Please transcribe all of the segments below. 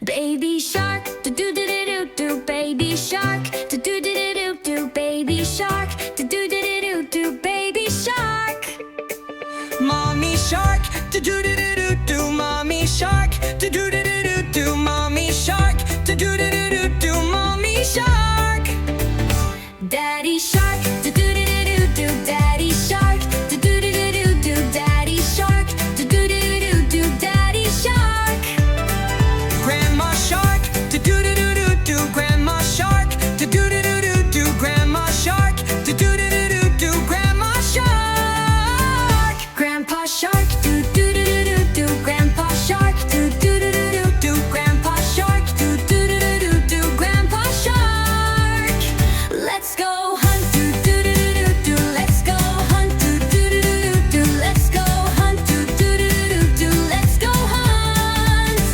Baby shark, do do do do do, baby shark, do do do do do, baby shark, do do do do do, baby shark. Mommy shark, do do do do do, mommy shark, do do do do do, mommy shark, do do do do do, mommy shark. Daddy shark, do do do do do, daddy shark, do do do do do, daddy shark, do do do do do, daddy shark. Grandma shark, do do do do do, grandma shark, do do do do do, grandma shark, do do do do do, grandma shark. Grandpa shark, do do do do do, grandpa shark, do do do do do, grandpa shark, do do do do do, grandpa shark. Let's go hunt, do do do do do, let's go hunt, do do do do do, let's go hunt, do do do do do, let's go hunt.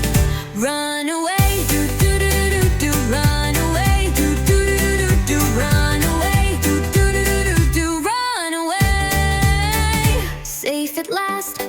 Run away, do do do do do, run away, do do do do do, run away, do do do do do, run away. Safe at last,